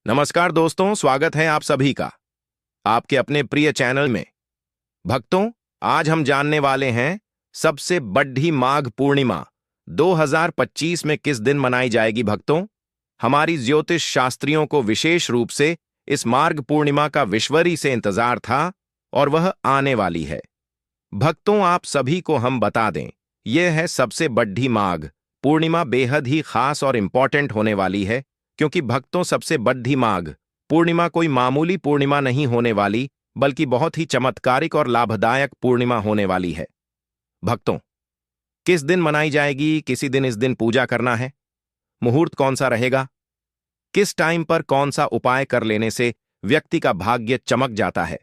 नमस्कार दोस्तों, स्वागत है आप सभी का आपके अपने प्रिय चैनल में। भक्तों, आज हम जानने वाले हैं सबसे बड़ी माघ पूर्णिमा 2025 में किस दिन मनाई जाएगी। भक्तों, हमारी ज्योतिष शास्त्रियों को विशेष रूप से इस माघ पूर्णिमा का विश्वरी से इंतजार था और वह आने वाली है। भक्तों, आप सभी को हम बता दें, यह है सबसे बड़ी माघ पूर्णिमा बेहद ही खास और इंपॉर्टेंट होने वाली है, क्योंकि भक्तों सबसे बड़ी माघ पूर्णिमा कोई मामूली पूर्णिमा नहीं होने वाली, बल्कि बहुत ही चमत्कारिक और लाभदायक पूर्णिमा होने वाली है। भक्तों, किस दिन मनाई जाएगी, किसी दिन इस दिन पूजा करना है, मुहूर्त कौन सा रहेगा, किस टाइम पर कौन सा उपाय कर लेने से व्यक्ति का भाग्य चमक जाता है,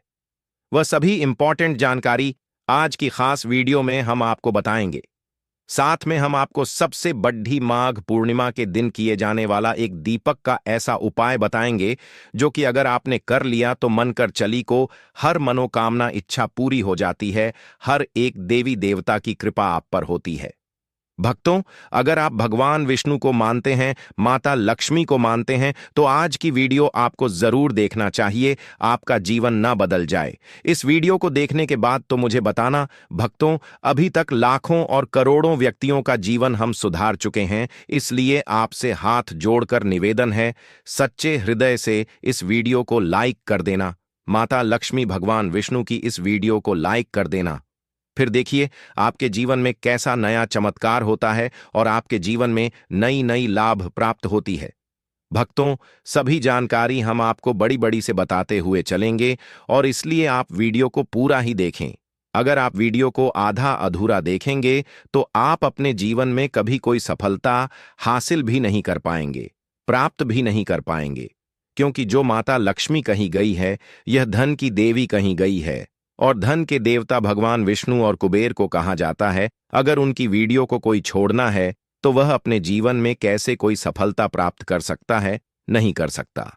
वह सभी इंपॉर्टेंट जानकारी आज की खास वीडियो में हम आपको बताएंगे। साथ में हम आपको सबसे बड़ी माघ पूर्णिमा के दिन किए जाने वाला एक दीपक का ऐसा उपाय बताएंगे जो कि अगर आपने कर लिया तो मन कर चली को हर मनोकामना इच्छा पूरी हो जाती है, हर एक देवी देवता की कृपा आप पर होती है। भक्तों, अगर आप भगवान विष्णु को मानते हैं, माता लक्ष्मी को मानते हैं, तो आज की वीडियो आपको जरूर देखना चाहिए, आपका जीवन ना बदल जाए। इस वीडियो को देखने के बाद तो मुझे बताना। भक्तों, अभी तक लाखों और करोड़ों व्यक्तियों का जीवन हम सुधार चुके हैं, इसलिए आपसे हाथ जोड़कर निवेदन है, सच्चे हृदय से इस वीडियो को लाइक कर देना। माता लक्ष्मी भगवान विष्णु की इस वीडियो को लाइक कर देना। फिर देखिए आपके जीवन में कैसा नया चमत्कार होता है और आपके जीवन में नई नई लाभ प्राप्त होती है। भक्तों, सभी जानकारी हम आपको बड़ी बड़ी से बताते हुए चलेंगे और इसलिए आप वीडियो को पूरा ही देखें। अगर आप वीडियो को आधा अधूरा देखेंगे तो आप अपने जीवन में कभी कोई सफलता हासिल भी नहीं कर पाएंगे, प्राप्त भी नहीं कर पाएंगे, क्योंकि जो माता लक्ष्मी कहीं गई है, यह धन की देवी कहीं गई है और धन के देवता भगवान विष्णु और कुबेर को कहा जाता है। अगर उनकी वीडियो को कोई छोड़ना है तो वह अपने जीवन में कैसे कोई सफलता प्राप्त कर सकता है, नहीं कर सकता।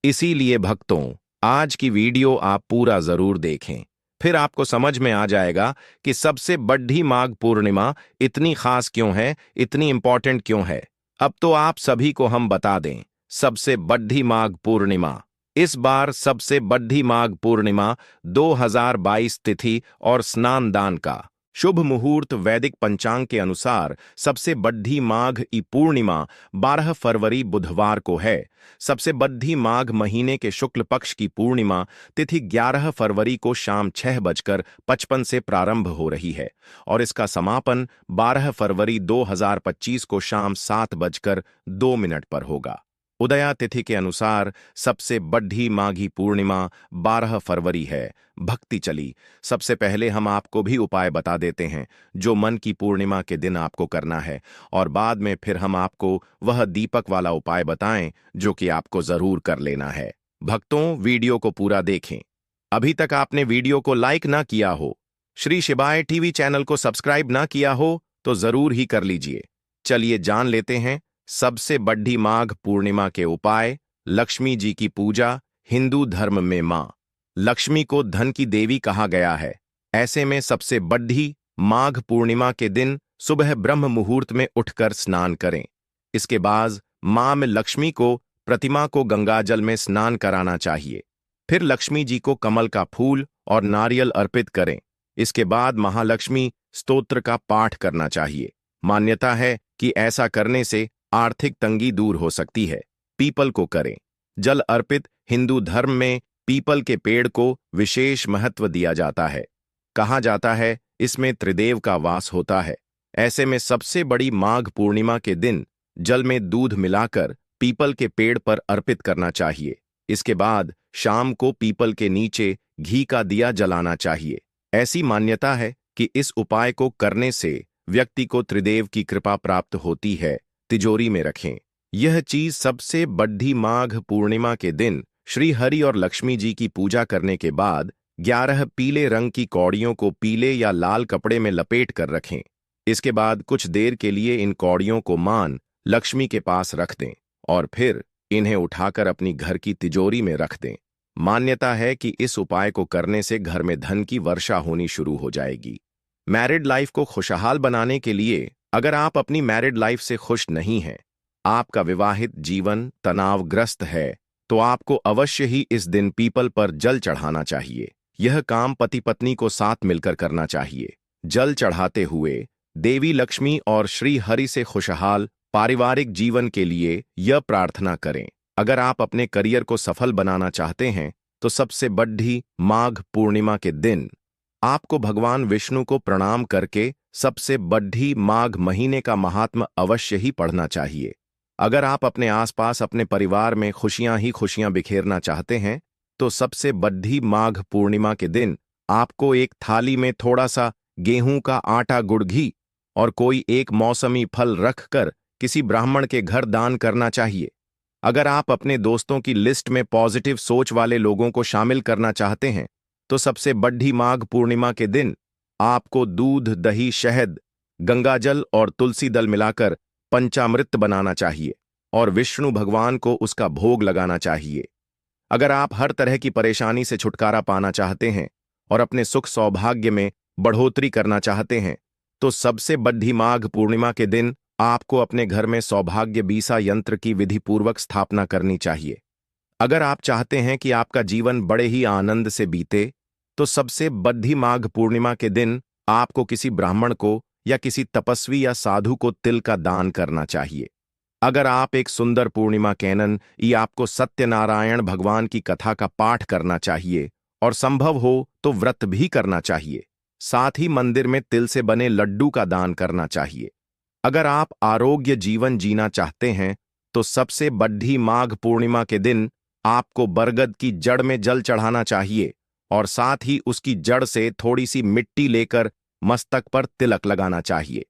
इसीलिए भक्तों, आज की वीडियो आप पूरा जरूर देखें, फिर आपको समझ में आ जाएगा कि सबसे बड़ी माघ पूर्णिमा इतनी खास क्यों है, इतनी इंपॉर्टेंट क्यों है। अब तो आप सभी को हम बता दें, सबसे बड़ी माघ पूर्णिमा इस बार सबसे बड़ी माघ पूर्णिमा 2022 तिथि और स्नान दान का शुभ मुहूर्त वैदिक पंचांग के अनुसार सबसे बड़ी माघ ई पूर्णिमा 12 फरवरी बुधवार को है। सबसे बड़ी माघ महीने के शुक्ल पक्ष की पूर्णिमा तिथि 11 फरवरी को शाम 6:55 से प्रारंभ हो रही है और इसका समापन 12 फरवरी 2025 को शाम 7:02 पर होगा। उदया तिथि के अनुसार सबसे बड़ी माघी पूर्णिमा 12 फरवरी है। भक्ति चली, सबसे पहले हम आपको भी उपाय बता देते हैं जो मन की पूर्णिमा के दिन आपको करना है और बाद में फिर हम आपको वह दीपक वाला उपाय बताएं जो कि आपको जरूर कर लेना है। भक्तों, वीडियो को पूरा देखें। अभी तक आपने वीडियो को लाइक ना किया हो, श्री शिवाय टीवी चैनल को सब्सक्राइब ना किया हो तो जरूर ही कर लीजिए। चलिए जान लेते हैं सबसे बड़ी माघ पूर्णिमा के उपाय। लक्ष्मी जी की पूजा। हिंदू धर्म में मां लक्ष्मी को धन की देवी कहा गया है। ऐसे में सबसे बड़ी माघ पूर्णिमा के दिन सुबह ब्रह्म मुहूर्त में उठकर स्नान करें। इसके बाद मां में लक्ष्मी को प्रतिमा को गंगाजल में स्नान कराना चाहिए। फिर लक्ष्मी जी को कमल का फूल और नारियल अर्पित करें। इसके बाद महालक्ष्मी स्तोत्र का पाठ करना चाहिए। मान्यता है कि ऐसा करने से आर्थिक तंगी दूर हो सकती है। पीपल को करें जल अर्पित। हिंदू धर्म में पीपल के पेड़ को विशेष महत्व दिया जाता है। कहा जाता है इसमें त्रिदेव का वास होता है। ऐसे में सबसे बड़ी माघ पूर्णिमा के दिन जल में दूध मिलाकर पीपल के पेड़ पर अर्पित करना चाहिए। इसके बाद शाम को पीपल के नीचे घी का दिया जलाना चाहिए। ऐसी मान्यता है कि इस उपाय को करने से व्यक्ति को त्रिदेव की कृपा प्राप्त होती है। तिजोरी में रखें। यह चीज सबसे बड़ी माघ पूर्णिमा के दिन श्री हरि और लक्ष्मी जी की पूजा करने के बाद 11 पीले रंग की कौड़ियों को पीले या लाल कपड़े में लपेट कर रखें। इसके बाद कुछ देर के लिए इन कौड़ियों को मान लक्ष्मी के पास रख दें और फिर इन्हें उठाकर अपनी घर की तिजोरी में रख दें। मान्यता है कि इस उपाय को करने से घर में धन की वर्षा होनी शुरू हो जाएगी। मैरिड लाइफ को खुशहाल बनाने के लिए अगर आप अपनी मैरिड लाइफ से खुश नहीं हैं, आपका विवाहित जीवन तनावग्रस्त है, तो आपको अवश्य ही इस दिन पीपल पर जल चढ़ाना चाहिए। यह काम पति पत्नी को साथ मिलकर करना चाहिए। जल चढ़ाते हुए देवी लक्ष्मी और श्री हरि से खुशहाल पारिवारिक जीवन के लिए यह प्रार्थना करें। अगर आप अपने करियर को सफल बनाना चाहते हैं तो सबसे बड़ी माघ पूर्णिमा के दिन आपको भगवान विष्णु को प्रणाम करके सबसे बड़ी माघ महीने का महात्म अवश्य ही पढ़ना चाहिए। अगर आप अपने आसपास अपने परिवार में खुशियां ही खुशियां बिखेरना चाहते हैं तो सबसे बड़ी माघ पूर्णिमा के दिन आपको एक थाली में थोड़ा सा गेहूं का आटा, गुड़, घी और कोई एक मौसमी फल रखकर किसी ब्राह्मण के घर दान करना चाहिए। अगर आप अपने दोस्तों की लिस्ट में पॉजिटिव सोच वाले लोगों को शामिल करना चाहते हैं तो सबसे बड़ी माघ पूर्णिमा के दिन आपको दूध, दही, शहद, गंगाजल और तुलसी दल मिलाकर पंचामृत बनाना चाहिए और विष्णु भगवान को उसका भोग लगाना चाहिए। अगर आप हर तरह की परेशानी से छुटकारा पाना चाहते हैं और अपने सुख सौभाग्य में बढ़ोतरी करना चाहते हैं तो सबसे बड़ी माघ पूर्णिमा के दिन आपको अपने घर में सौभाग्य बीसा यंत्र की विधिपूर्वक स्थापना करनी चाहिए। अगर आप चाहते हैं कि आपका जीवन बड़े ही आनंद से बीते तो सबसे बड़ी माघ पूर्णिमा के दिन आपको किसी ब्राह्मण को या किसी तपस्वी या साधु को तिल का दान करना चाहिए। अगर आप एक सुंदर पूर्णिमा कैनन या आपको सत्यनारायण भगवान की कथा का पाठ करना चाहिए और संभव हो तो व्रत भी करना चाहिए। साथ ही मंदिर में तिल से बने लड्डू का दान करना चाहिए। अगर आप आरोग्य जीवन जीना चाहते हैं तो सबसे बड़ी माघ पूर्णिमा के दिन आपको बरगद की जड़ में जल चढ़ाना चाहिए और साथ ही उसकी जड़ से थोड़ी सी मिट्टी लेकर मस्तक पर तिलक लगाना चाहिए।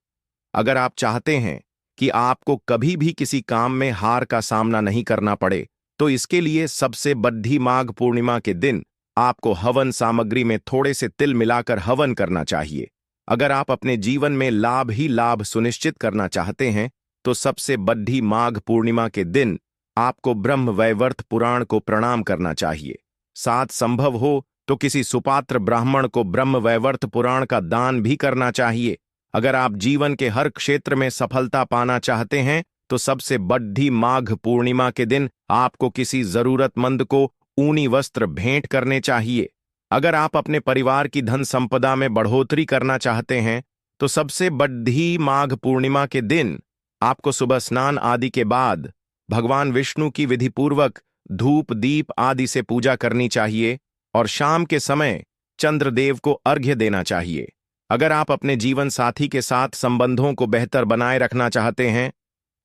अगर आप चाहते हैं कि आपको कभी भी किसी काम में हार का सामना नहीं करना पड़े तो इसके लिए सबसे बड़ी माघ पूर्णिमा के दिन आपको हवन सामग्री में थोड़े से तिल मिलाकर हवन करना चाहिए। अगर आप अपने जीवन में लाभ ही लाभ सुनिश्चित करना चाहते हैं तो सबसे बड़ी माघ पूर्णिमा के दिन आपको ब्रह्म वैवर्त पुराण को प्रणाम करना चाहिए। साथ संभव हो तो किसी सुपात्र ब्राह्मण को ब्रह्म वैवर्त पुराण का दान भी करना चाहिए। अगर आप जीवन के हर क्षेत्र में सफलता पाना चाहते हैं तो सबसे बड़ी माघ पूर्णिमा के दिन आपको किसी जरूरतमंद को ऊनी वस्त्र भेंट करने चाहिए। अगर आप अपने परिवार की धन संपदा में बढ़ोतरी करना चाहते हैं तो सबसे बड़ी माघ पूर्णिमा के दिन आपको सुबह स्नान आदि के बाद भगवान विष्णु की विधिपूर्वक धूप, दीप आदि से पूजा करनी चाहिए और शाम के समय चंद्रदेव को अर्घ्य देना चाहिए। अगर आप अपने जीवन साथी के साथ संबंधों को बेहतर बनाए रखना चाहते हैं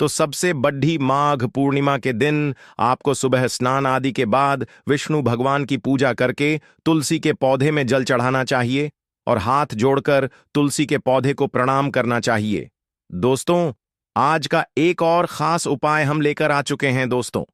तो सबसे बड़ी माघ पूर्णिमा के दिन आपको सुबह स्नान आदि के बाद विष्णु भगवान की पूजा करके तुलसी के पौधे में जल चढ़ाना चाहिए और हाथ जोड़कर तुलसी के पौधे को प्रणाम करना चाहिए। दोस्तों, आज का एक और खास उपाय हम लेकर आ चुके हैं। दोस्तों,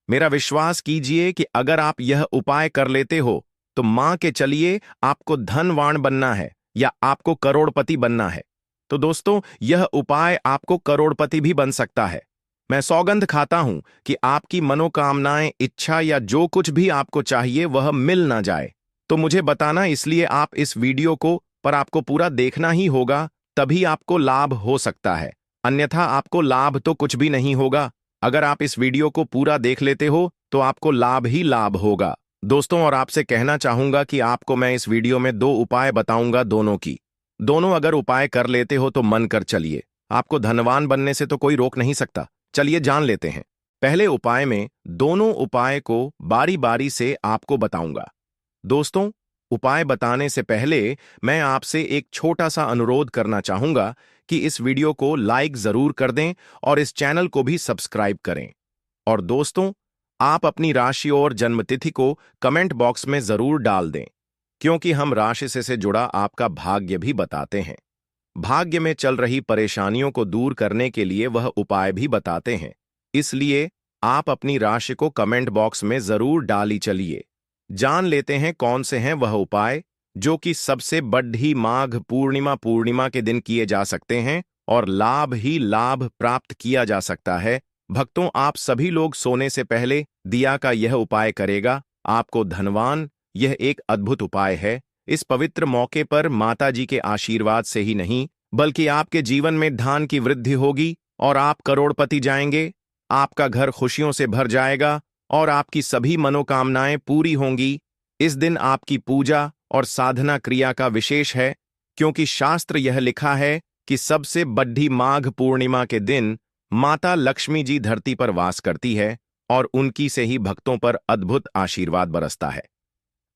मेरा विश्वास कीजिए कि अगर आप यह उपाय कर लेते हो तो मान के चलिए आपको धनवान बनना है या आपको करोड़पति बनना है। तो दोस्तों, यह उपाय आपको करोड़पति भी बन सकता है। मैं सौगंध खाता हूं कि आपकी मनोकामनाएं, इच्छा या जो कुछ भी आपको चाहिए वह मिल ना जाए तो मुझे बताना, इसलिए आप इस वीडियो को पर आपको पूरा देखना ही होगा, तभी आपको लाभ हो सकता है, अन्यथा आपको लाभ तो कुछ भी नहीं होगा। अगर आप इस वीडियो को पूरा देख लेते हो तो आपको लाभ ही लाभ होगा। दोस्तों, और आपसे कहना चाहूंगा कि आपको मैं इस वीडियो में 2 उपाय बताऊंगा, दोनों अगर उपाय कर लेते हो तो मन कर चलिए, आपको धनवान बनने से तो कोई रोक नहीं सकता। चलिए जान लेते हैं। पहले उपाय में दोनों उपाय को बारी बारी से आपको बताऊंगा। दोस्तों, उपाय बताने से पहले मैं आपसे एक छोटा सा अनुरोध करना चाहूंगा कि इस वीडियो को लाइक जरूर कर दें और इस चैनल को भी सब्सक्राइब करें। और दोस्तों, आप अपनी राशि और जन्मतिथि को कमेंट बॉक्स में जरूर डाल दें, क्योंकि हम राशि से जुड़ा आपका भाग्य भी बताते हैं। भाग्य में चल रही परेशानियों को दूर करने के लिए वह उपाय भी बताते हैं, इसलिए आप अपनी राशि को कमेंट बॉक्स में जरूर डाली। चलिए जान लेते हैं कौन से हैं वह उपाय जो कि सबसे बड़ी माघ पूर्णिमा के दिन किए जा सकते हैं और लाभ ही लाभ प्राप्त किया जा सकता है। भक्तों, आप सभी लोग सोने से पहले दिया का यह उपाय करेगा आपको धनवान। यह एक अद्भुत उपाय है। इस पवित्र मौके पर माता जी के आशीर्वाद से ही नहीं बल्कि आपके जीवन में धन की वृद्धि होगी और आप करोड़पति जाएंगे। आपका घर खुशियों से भर जाएगा और आपकी सभी मनोकामनाएं पूरी होंगी। इस दिन आपकी पूजा और साधना क्रिया का विशेष है, क्योंकि शास्त्र यह लिखा है कि सबसे बड़ी माघ पूर्णिमा के दिन माता लक्ष्मी जी धरती पर वास करती है और उनकी से ही भक्तों पर अद्भुत आशीर्वाद बरसता है।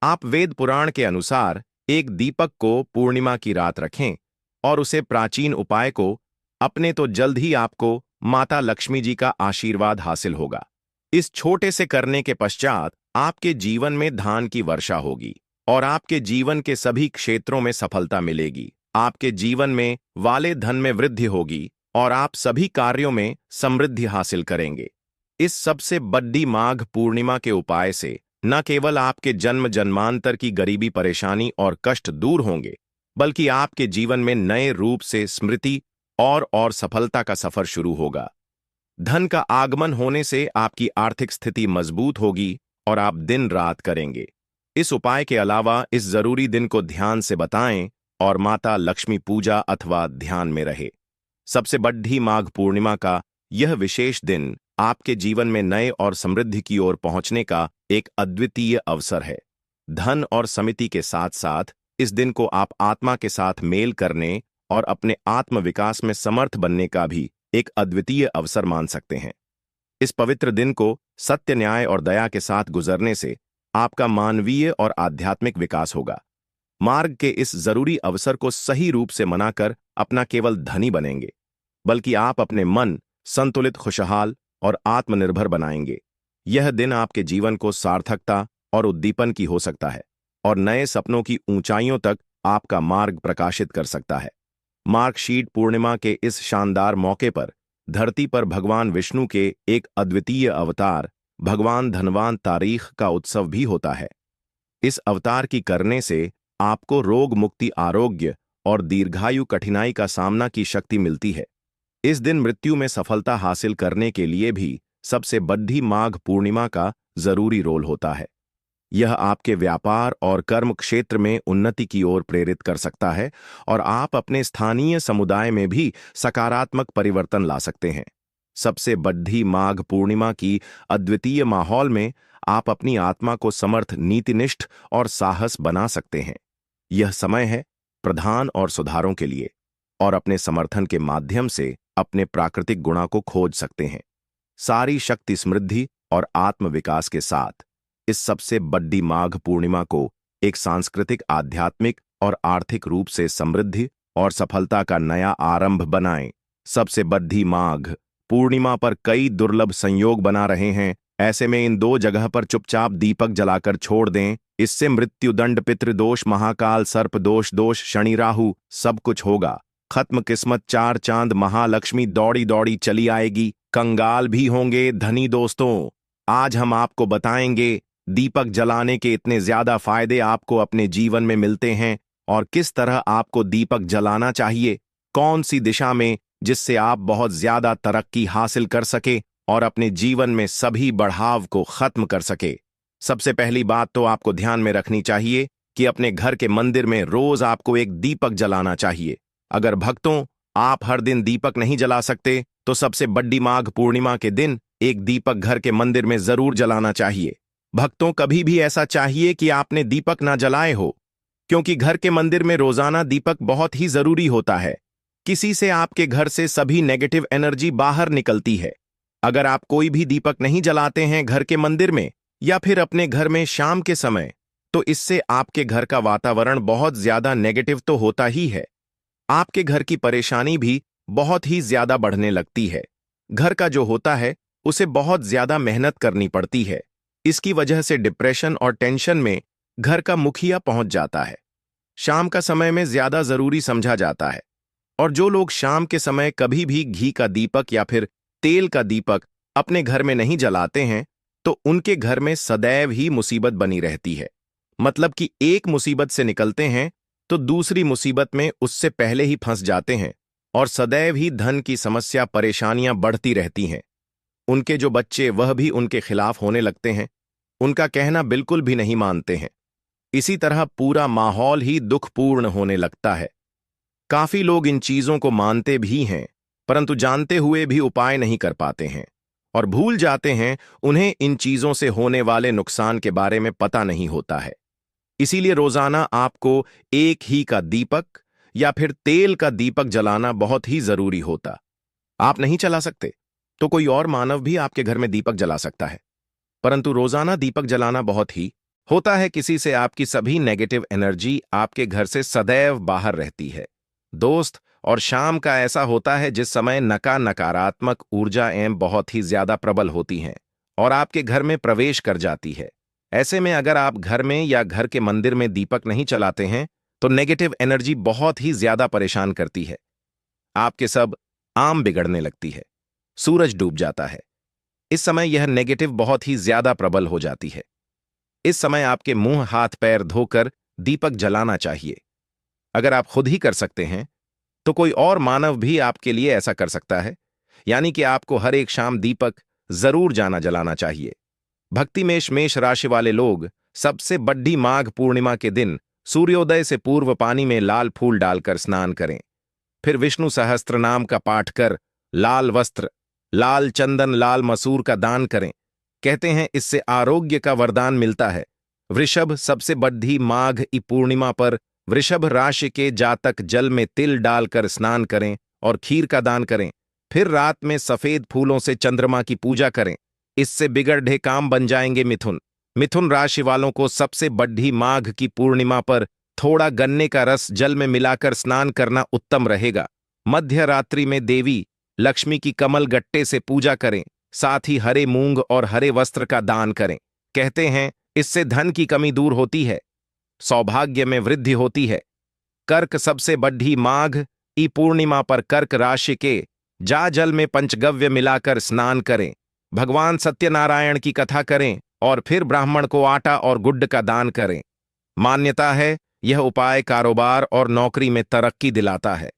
आप वेद पुराण के अनुसार एक दीपक को पूर्णिमा की रात रखें और उसे प्राचीन उपाय को अपने तो जल्द ही आपको माता लक्ष्मी जी का आशीर्वाद हासिल होगा। इस छोटे से करने के पश्चात आपके जीवन में धान की वर्षा होगी और आपके जीवन के सभी क्षेत्रों में सफलता मिलेगी। आपके जीवन में वाले धन में वृद्धि होगी और आप सभी कार्यों में समृद्धि हासिल करेंगे। इस सबसे बड़ी माघ पूर्णिमा के उपाय से न केवल आपके जन्म जन्मांतर की गरीबी परेशानी और कष्ट दूर होंगे, बल्कि आपके जीवन में नए रूप से स्मृति और सफलता का सफर शुरू होगा। धन का आगमन होने से आपकी आर्थिक स्थिति मजबूत होगी और आप दिन रात करेंगे। इस उपाय के अलावा इस जरूरी दिन को ध्यान से बताएं और माता लक्ष्मी पूजा अथवा ध्यान में रहे। सबसे बड़ी माघ पूर्णिमा का यह विशेष दिन आपके जीवन में नए और समृद्धि की ओर पहुंचने का एक अद्वितीय अवसर है। धन और समिति के साथ साथ इस दिन को आप आत्मा के साथ मेल करने और अपने आत्म विकास में समर्थ बनने का भी एक अद्वितीय अवसर मान सकते हैं। इस पवित्र दिन को सत्य, न्याय और दया के साथ गुजरने से आपका मानवीय और आध्यात्मिक विकास होगा। मार्ग के इस जरूरी अवसर को सही रूप से मनाकर अपना केवल धनी बनेंगे, बल्कि आप अपने मन संतुलित, खुशहाल और आत्मनिर्भर बनाएंगे। यह दिन आपके जीवन को सार्थकता और उद्दीपन की हो सकता है और नए सपनों की ऊंचाइयों तक आपका मार्ग प्रकाशित कर सकता है। मार्गशीट पूर्णिमा के इस शानदार मौके पर धरती पर भगवान विष्णु के एक अद्वितीय अवतार भगवान धनवान तारीख का उत्सव भी होता है। इस अवतार की करने से आपको रोग मुक्ति, आरोग्य और दीर्घायु कठिनाई का सामना की शक्ति मिलती है। इस दिन मृत्यु में सफलता हासिल करने के लिए भी सबसे बड़ी माघ पूर्णिमा का जरूरी रोल होता है। यह आपके व्यापार और कर्म क्षेत्र में उन्नति की ओर प्रेरित कर सकता है और आप अपने स्थानीय समुदाय में भी सकारात्मक परिवर्तन ला सकते हैं। सबसे बड़ी माघ पूर्णिमा की अद्वितीय माहौल में आप अपनी आत्मा को समर्थ, नीतिनिष्ठ और साहस बना सकते हैं। यह समय है प्रधान और सुधारों के लिए, और अपने समर्थन के माध्यम से अपने प्राकृतिक गुणा को खोज सकते हैं। सारी शक्ति, समृद्धि और आत्म विकास के साथ इस सबसे बड़ी माघ पूर्णिमा को एक सांस्कृतिक, आध्यात्मिक और आर्थिक रूप से समृद्धि और सफलता का नया आरंभ बनाएं। सबसे बड़ी माघ पूर्णिमा पर कई दुर्लभ संयोग बना रहे हैं। ऐसे में इन दो जगह पर चुपचाप दीपक जलाकर छोड़ दें। इससे मृत्युदंड, पितृदोष, महाकाल, सर्प दोष, शनि, राहु सब कुछ होगा खत्म। किस्मत, चार चांद, महालक्ष्मी दौड़ी दौड़ी चली आएगी। कंगाल भी होंगे धनी दोस्तों। आज हम आपको बताएंगे दीपक जलाने के इतने ज्यादा फायदे आपको अपने जीवन में मिलते हैं और किस तरह आपको दीपक जलाना चाहिए, कौन सी दिशा में, जिससे आप बहुत ज्यादा तरक्की हासिल कर सके और अपने जीवन में सभी बढ़ाव को खत्म कर सके। सबसे पहली बात तो आपको ध्यान में रखनी चाहिए कि अपने घर के मंदिर में रोज आपको एक दीपक जलाना चाहिए। अगर भक्तों आप हर दिन दीपक नहीं जला सकते तो सबसे बड़ी माघ पूर्णिमा के दिन एक दीपक घर के मंदिर में जरूर जलाना चाहिए। भक्तों, कभी भी ऐसा चाहिए कि आपने दीपक ना जलाए हो, क्योंकि घर के मंदिर में रोजाना दीपक बहुत ही जरूरी होता है। किसी से आपके घर से सभी नेगेटिव एनर्जी बाहर निकलती है। अगर आप कोई भी दीपक नहीं जलाते हैं घर के मंदिर में या फिर अपने घर में शाम के समय, तो इससे आपके घर का वातावरण बहुत ज्यादा नेगेटिव तो होता ही है, आपके घर की परेशानी भी बहुत ही ज्यादा बढ़ने लगती है। घर का जो होता है उसे बहुत ज्यादा मेहनत करनी पड़ती है। इसकी वजह से डिप्रेशन और टेंशन में घर का मुखिया पहुंच जाता है। शाम का समय में ज्यादा जरूरी समझा जाता है और जो लोग शाम के समय कभी भी घी का दीपक या फिर तेल का दीपक अपने घर में नहीं जलाते हैं तो उनके घर में सदैव ही मुसीबत बनी रहती है। मतलब कि एक मुसीबत से निकलते हैं तो दूसरी मुसीबत में उससे पहले ही फंस जाते हैं और सदैव ही धन की समस्या, परेशानियां बढ़ती रहती हैं। उनके जो बच्चे वह भी उनके खिलाफ होने लगते हैं, उनका कहना बिल्कुल भी नहीं मानते हैं। इसी तरह पूरा माहौल ही दुखपूर्ण होने लगता है। काफी लोग इन चीजों को मानते भी हैं, परंतु जानते हुए भी उपाय नहीं कर पाते हैं और भूल जाते हैं, उन्हें इन चीजों से होने वाले नुकसान के बारे में पता नहीं होता है। इसीलिए रोजाना आपको एक ही का दीपक या फिर तेल का दीपक जलाना बहुत ही जरूरी होता। आप नहीं चला सकते तो कोई और मानव भी आपके घर में दीपक जला सकता है, परंतु रोजाना दीपक जलाना बहुत ही होता है। किसी से आपकी सभी नेगेटिव एनर्जी आपके घर से सदैव बाहर रहती है। दोस्त, और शाम का ऐसा होता है जिस समय नकारात्मक ऊर्जा एवं बहुत ही ज्यादा प्रबल होती हैं और आपके घर में प्रवेश कर जाती है। ऐसे में अगर आप घर में या घर के मंदिर में दीपक नहीं चलाते हैं तो नेगेटिव एनर्जी बहुत ही ज्यादा परेशान करती है। आपके सब आम बिगड़ने लगती है, सूरज डूब जाता है। इस समय यह नेगेटिव बहुत ही ज्यादा प्रबल हो जाती है। इस समय आपके मुंह हाथ पैर धोकर दीपक जलाना चाहिए। अगर आप खुद ही कर सकते हैं तो कोई और मानव भी आपके लिए ऐसा कर सकता है, यानी कि आपको हर एक शाम दीपक जरूर जलाना चाहिए। भक्ति मेष राशि वाले लोग सबसे बड़ी माघ पूर्णिमा के दिन सूर्योदय से पूर्व पानी में लाल फूल डालकर स्नान करें। फिर विष्णु सहस्त्र नाम का पाठ कर लाल वस्त्र, लाल चंदन, लाल मसूर का दान करें। कहते हैं इससे आरोग्य का वरदान मिलता है। वृषभ सबसे बड़ी माघ की पूर्णिमा पर वृषभ राशि के जातक जल में तिल डालकर स्नान करें और खीर का दान करें। फिर रात में सफेद फूलों से चंद्रमा की पूजा करें। इससे बिगड़े काम बन जाएंगे। मिथुन राशि वालों को सबसे बड़ी माघ की पूर्णिमा पर थोड़ा गन्ने का रस जल में मिलाकर स्नान करना उत्तम रहेगा। मध्य रात्रि में देवी लक्ष्मी की कमल गट्टे से पूजा करें, साथ ही हरे मूंग और हरे वस्त्र का दान करें। कहते हैं इससे धन की कमी दूर होती है, सौभाग्य में वृद्धि होती है। कर्क सबसे बड़ी माघ की पूर्णिमा पर कर्क राशि के जा जल में पंचगव्य मिलाकर स्नान करें, भगवान सत्यनारायण की कथा करें और फिर ब्राह्मण को आटा और गुड़ का दान करें। मान्यता है यह उपाय कारोबार और नौकरी में तरक्की दिलाता है।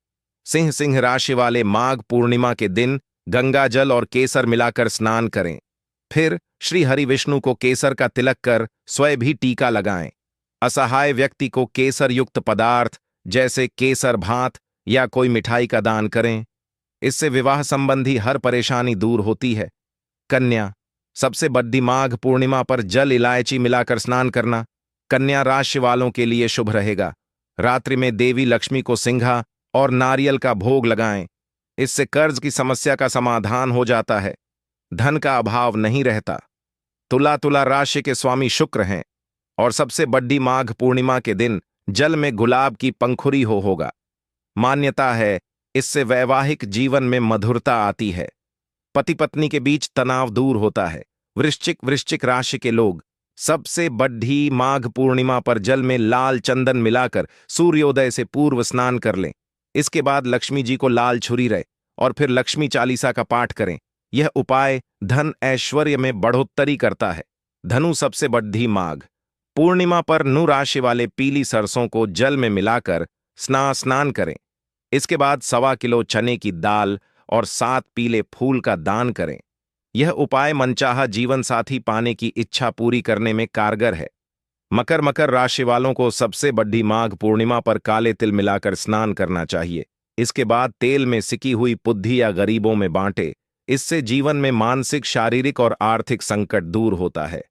सिंह राशि वाले माघ पूर्णिमा के दिन गंगा जल और केसर मिलाकर स्नान करें। फिर श्री हरि विष्णु को केसर का तिलक कर स्वयं भी टीका लगाएं। असहाय व्यक्ति को केसर युक्त पदार्थ जैसे केसर भात या कोई मिठाई का दान करें। इससे विवाह संबंधी हर परेशानी दूर होती है। कन्या सबसे बड़ी माघ पूर्णिमा पर जल इलायची मिलाकर स्नान करना कन्या राशि वालों के लिए शुभ रहेगा। रात्रि में देवी लक्ष्मी को सिंघा और नारियल का भोग लगाएं। इससे कर्ज की समस्या का समाधान हो जाता है, धन का अभाव नहीं रहता। तुला राशि के स्वामी शुक्र हैं और सबसे बड़ी माघ पूर्णिमा के दिन जल में गुलाब की पंखुरी होगा। मान्यता है इससे वैवाहिक जीवन में मधुरता आती है, पति पत्नी के बीच तनाव दूर होता है। वृश्चिक राशि के लोग सबसे बड़ी माघ पूर्णिमा पर जल में लाल चंदन मिलाकर सूर्योदय से पूर्व स्नान कर लें। इसके बाद लक्ष्मी जी को लाल छुरी रहे और फिर लक्ष्मी चालीसा का पाठ करें। यह उपाय धन ऐश्वर्य में बढ़ोत्तरी करता है। धनु सबसे बड़ी माघ पूर्णिमा पर नु राशि वाले पीली सरसों को जल में मिलाकर स्नान करें। इसके बाद 1.25 किलो चने की दाल और 7 पीले फूल का दान करें। यह उपाय मनचाहा जीवन साथी पाने की इच्छा पूरी करने में कारगर है। मकर राशि वालों को सबसे बड़ी माघ पूर्णिमा पर काले तिल मिलाकर स्नान करना चाहिए। इसके बाद तेल में सिकी हुई पुद्धी या गरीबों में बांटे। इससे जीवन में मानसिक, शारीरिक और आर्थिक संकट दूर होता है।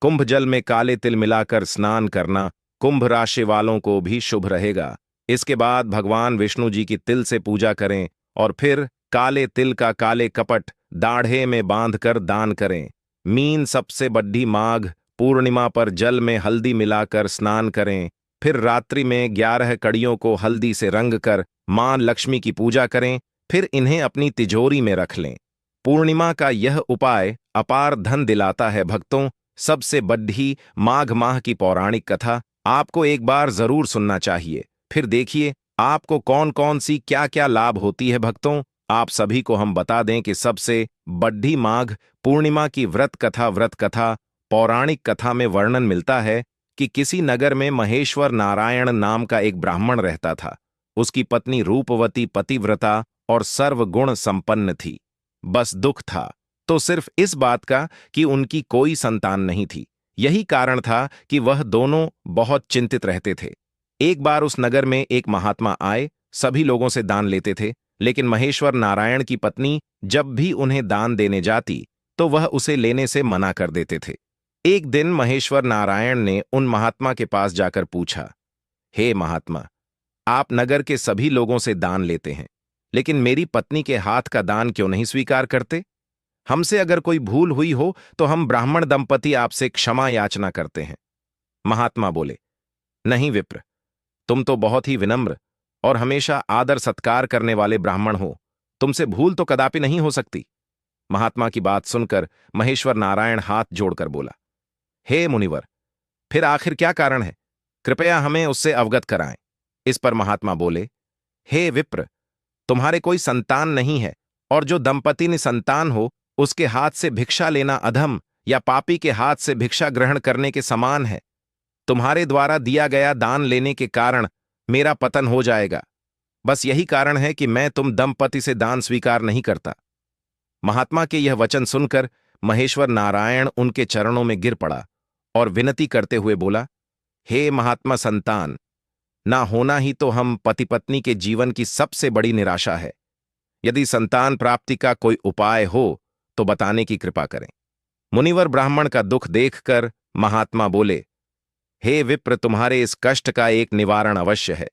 कुंभ जल में काले तिल मिलाकर स्नान करना कुंभ राशि वालों को भी शुभ रहेगा। इसके बाद भगवान विष्णु जी की तिल से पूजा करें और फिर काले तिल का काले कपट दाढ़े में बांधकर दान करें। मीन सबसे बड़ी माघ पूर्णिमा पर जल में हल्दी मिलाकर स्नान करें। फिर रात्रि में 11 कड़ियों को हल्दी से रंग कर मां लक्ष्मी की पूजा करें। फिर इन्हें अपनी तिजोरी में रख लें। पूर्णिमा का यह उपाय अपार धन दिलाता है। भक्तों, सबसे बड़ी माघ माह की पौराणिक कथा आपको एक बार जरूर सुनना चाहिए। फिर देखिए आपको कौन कौन सी क्या क्या लाभ होती है। भक्तों, आप सभी को हम बता दें कि सबसे बड़ी माघ पूर्णिमा की व्रत कथा पौराणिक कथा में वर्णन मिलता है कि किसी नगर में महेश्वर नारायण नाम का एक ब्राह्मण रहता था। उसकी पत्नी रूपवती, पतिव्रता और सर्वगुण संपन्न थी। बस दुख था तो सिर्फ इस बात का कि उनकी कोई संतान नहीं थी। यही कारण था कि वह दोनों बहुत चिंतित रहते थे। एक बार उस नगर में एक महात्मा आए, सभी लोगों से दान लेते थे, लेकिन महेश्वर नारायण की पत्नी जब भी उन्हें दान देने जाती तो वह उसे लेने से मना कर देते थे। एक दिन महेश्वर नारायण ने उन महात्मा के पास जाकर पूछा, हे महात्मा, आप नगर के सभी लोगों से दान लेते हैं, लेकिन मेरी पत्नी के हाथ का दान क्यों नहीं स्वीकार करते? हमसे अगर कोई भूल हुई हो तो हम ब्राह्मण दंपति आपसे क्षमा याचना करते हैं। महात्मा बोले, नहीं विप्र, तुम तो बहुत ही विनम्र और हमेशा आदर सत्कार करने वाले ब्राह्मण हो, तुमसे भूल तो कदापि नहीं हो सकती। महात्मा की बात सुनकर महेश्वर नारायण हाथ जोड़कर बोला, हे मुनिवर, फिर आखिर क्या कारण है? कृपया हमें उससे अवगत कराएं। इस पर महात्मा बोले, हे विप्र, तुम्हारे कोई संतान नहीं है, और जो दंपति निसंतान हो उसके हाथ से भिक्षा लेना अधम या पापी के हाथ से भिक्षा ग्रहण करने के समान है। तुम्हारे द्वारा दिया गया दान लेने के कारण मेरा पतन हो जाएगा। बस यही कारण है कि मैं तुम दंपति से दान स्वीकार नहीं करता। महात्मा के यह वचन सुनकर महेश्वर नारायण उनके चरणों में गिर पड़ा और विनती करते हुए बोला, हे महात्मा संतान, ना होना ही तो हम पति पत्नी के जीवन की सबसे बड़ी निराशा है। यदि संतान प्राप्ति का कोई उपाय हो तो बताने की कृपा करें। मुनिवर ब्राह्मण का दुख देखकर महात्मा बोले, हे विप्र, तुम्हारे इस कष्ट का एक निवारण अवश्य है।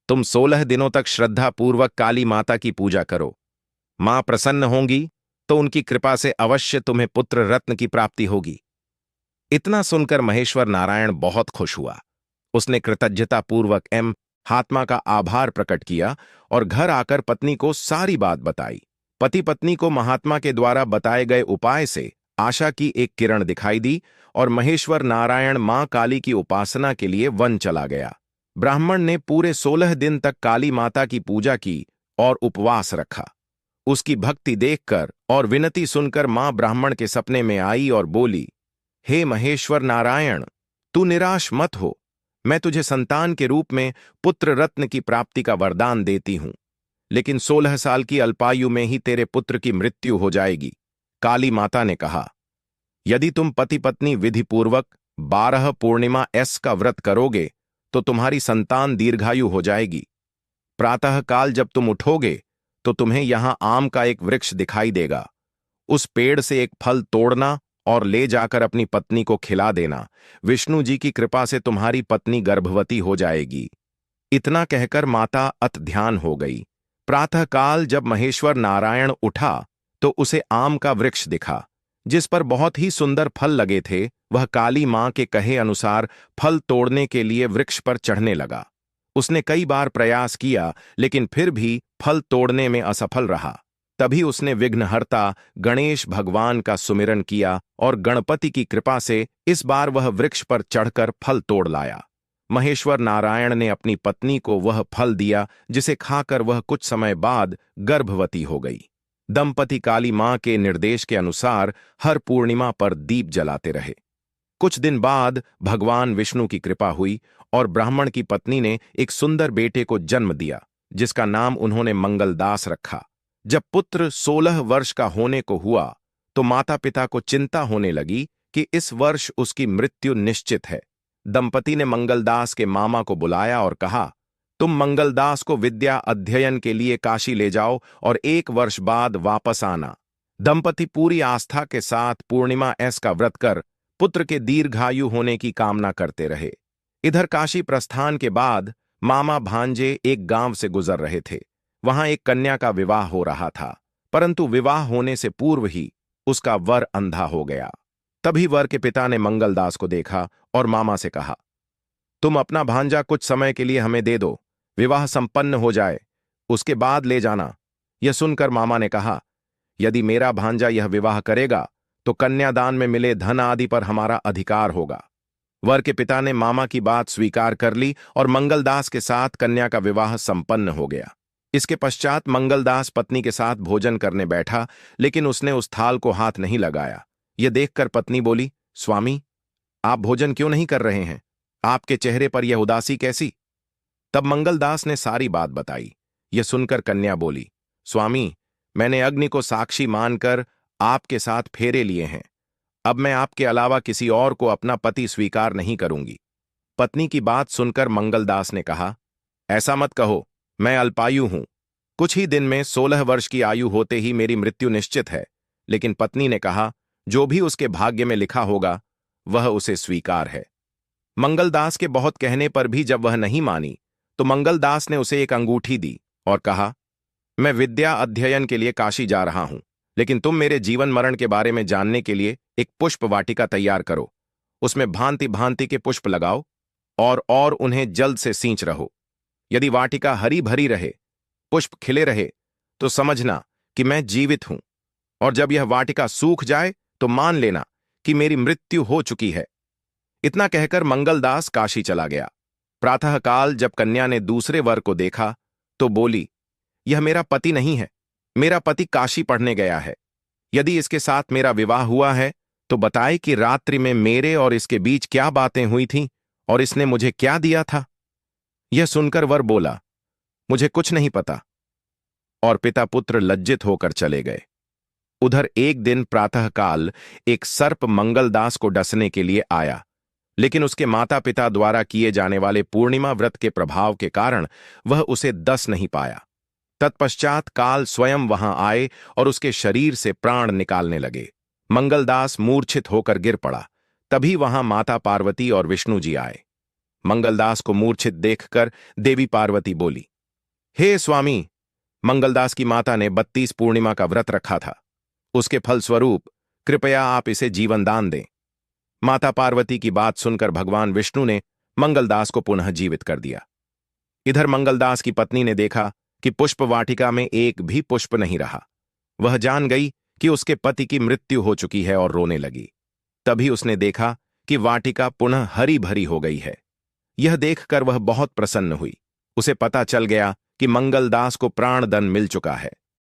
तुम 16 दिनों तक श्रद्धापूर्वक काली माता की पूजा करो। मां प्रसन्न होंगी तो उनकी कृपा से अवश्य तुम्हें पुत्र रत्न की प्राप्ति होगी। इतना सुनकर महेश्वर नारायण बहुत खुश हुआ। उसने कृतज्ञतापूर्वक महात्मा का आभार प्रकट किया और घर आकर पत्नी को सारी बात बताई। पति पत्नी को महात्मा के द्वारा बताए गए उपाय से आशा की एक किरण दिखाई दी और महेश्वर नारायण मां काली की उपासना के लिए वन चला गया। ब्राह्मण ने पूरे 16 दिन तक काली माता की पूजा की और उपवास रखा। उसकी भक्ति देखकर और विनती सुनकर मां ब्राह्मण के सपने में आई और बोली, हे महेश्वर नारायण, तू निराश मत हो। मैं तुझे संतान के रूप में पुत्र रत्न की प्राप्ति का वरदान देती हूं, लेकिन 16 साल की अल्पायु में ही तेरे पुत्र की मृत्यु हो जाएगी। काली माता ने कहा, यदि तुम पति पत्नी विधिपूर्वक 12 पूर्णिमा का व्रत करोगे तो तुम्हारी संतान दीर्घायु हो जाएगी। प्रातःकाल जब तुम उठोगे तो तुम्हें यहां आम का एक वृक्ष दिखाई देगा। उस पेड़ से एक फल तोड़ना और ले जाकर अपनी पत्नी को खिला देना। विष्णु जी की कृपा से तुम्हारी पत्नी गर्भवती हो जाएगी। इतना कहकर माता अत ध्यान हो गई। प्रातःकाल जब महेश्वर नारायण उठा तो उसे आम का वृक्ष दिखा, जिस पर बहुत ही सुंदर फल लगे थे। वह काली मां के कहे अनुसार फल तोड़ने के लिए वृक्ष पर चढ़ने लगा। उसने कई बार प्रयास किया, लेकिन फिर भी फल तोड़ने में असफल रहा। तभी उसने विघ्नहर्ता गणेश भगवान का सुमिरन किया और गणपति की कृपा से इस बार वह वृक्ष पर चढ़कर फल तोड़ लाया। महेश्वर नारायण ने अपनी पत्नी को वह फल दिया, जिसे खाकर वह कुछ समय बाद गर्भवती हो गई। दंपति काली मां के निर्देश के अनुसार हर पूर्णिमा पर दीप जलाते रहे। कुछ दिन बाद भगवान विष्णु की कृपा हुई और ब्राह्मण की पत्नी ने एक सुंदर बेटे को जन्म दिया, जिसका नाम उन्होंने मंगलदास रखा। जब पुत्र 16 वर्ष का होने को हुआ तो माता पिता को चिंता होने लगी कि इस वर्ष उसकी मृत्यु निश्चित है। दंपति ने मंगलदास के मामा को बुलाया और कहा, तुम मंगलदास को विद्या अध्ययन के लिए काशी ले जाओ और 1 वर्ष बाद वापस आना। दंपति पूरी आस्था के साथ पूर्णिमा का व्रत कर पुत्र के दीर्घायु होने की कामना करते रहे। इधर काशी प्रस्थान के बाद मामा भांजे एक गांव से गुजर रहे थे। वहां एक कन्या का विवाह हो रहा था, परंतु विवाह होने से पूर्व ही उसका वर अंधा हो गया। तभी वर के पिता ने मंगलदास को देखा और मामा से कहा, तुम अपना भांजा कुछ समय के लिए हमें दे दो, विवाह संपन्न हो जाए, उसके बाद ले जाना। यह सुनकर मामा ने कहा, यदि मेरा भांजा यह विवाह करेगा तो कन्यादान में मिले धन आदि पर हमारा अधिकार होगा। वर के पिता ने मामा की बात स्वीकार कर ली और मंगलदास के साथ कन्या का विवाह संपन्न हो गया। इसके पश्चात मंगलदास पत्नी के साथ भोजन करने बैठा, लेकिन उसने उस थाल को हाथ नहीं लगाया। यह देखकर पत्नी बोली, स्वामी, आप भोजन क्यों नहीं कर रहे हैं? आपके चेहरे पर यह उदासी कैसी? तब मंगलदास ने सारी बात बताई। यह सुनकर कन्या बोली, स्वामी, मैंने अग्नि को साक्षी मानकर आपके साथ फेरे लिए हैं। अब मैं आपके अलावा किसी और को अपना पति स्वीकार नहीं करूंगी। पत्नी की बात सुनकर मंगलदास ने कहा, ऐसा मत कहो, मैं अल्पायु हूं। कुछ ही दिन में 16 वर्ष की आयु होते ही मेरी मृत्यु निश्चित है। लेकिन पत्नी ने कहा, जो भी उसके भाग्य में लिखा होगा वह उसे स्वीकार है। मंगलदास के बहुत कहने पर भी जब वह नहीं मानी तो मंगलदास ने उसे एक अंगूठी दी और कहा, मैं विद्या अध्ययन के लिए काशी जा रहा हूं, लेकिन तुम मेरे जीवन मरण के बारे में जानने के लिए एक पुष्प वाटिका तैयार करो। उसमें भांति भांति के पुष्प लगाओ और उन्हें जल्द से सींच रहो। यदि वाटिका हरी भरी रहे, पुष्प खिले रहे, तो समझना कि मैं जीवित हूं, और जब यह वाटिका सूख जाए तो मान लेना कि मेरी मृत्यु हो चुकी है। इतना कहकर मंगलदास काशी चला गया। प्रातःकाल जब कन्या ने दूसरे वर को देखा तो बोली, यह मेरा पति नहीं है, मेरा पति काशी पढ़ने गया है। यदि इसके साथ मेरा विवाह हुआ है तो बताए कि रात्रि में मेरे और इसके बीच क्या बातें हुई थीं और इसने मुझे क्या दिया था। यह सुनकर वर बोला, मुझे कुछ नहीं पता, और पिता पुत्र लज्जित होकर चले गए। उधर एक दिन प्रातःकाल एक सर्प मंगलदास को डसने के लिए आया, लेकिन उसके माता पिता द्वारा किए जाने वाले पूर्णिमा व्रत के प्रभाव के कारण वह उसे डस नहीं पाया। तत्पश्चात काल स्वयं वहां आए और उसके शरीर से प्राण निकालने लगे। मंगलदास मूर्छित होकर गिर पड़ा। तभी वहां माता पार्वती और विष्णु जी आए। मंगलदास को मूर्छित देखकर देवी पार्वती बोली, हे स्वामी, मंगलदास की माता ने 32 पूर्णिमा का व्रत रखा था, उसके फलस्वरूप कृपया आप इसे जीवन दान दें। माता पार्वती की बात सुनकर भगवान विष्णु ने मंगलदास को पुनः जीवित कर दिया। इधर मंगलदास की पत्नी ने देखा कि पुष्प वाटिका में एक भी पुष्प नहीं रहा। वह जान गई कि उसके पति की मृत्यु हो चुकी है और रोने लगी। तभी उसने देखा कि वाटिका पुनः हरी भरी हो गई है। यह देखकर वह बहुत प्रसन्न हुई। उसे पता चल गया कि मंगलदास को प्राणदंड मिल चुका है।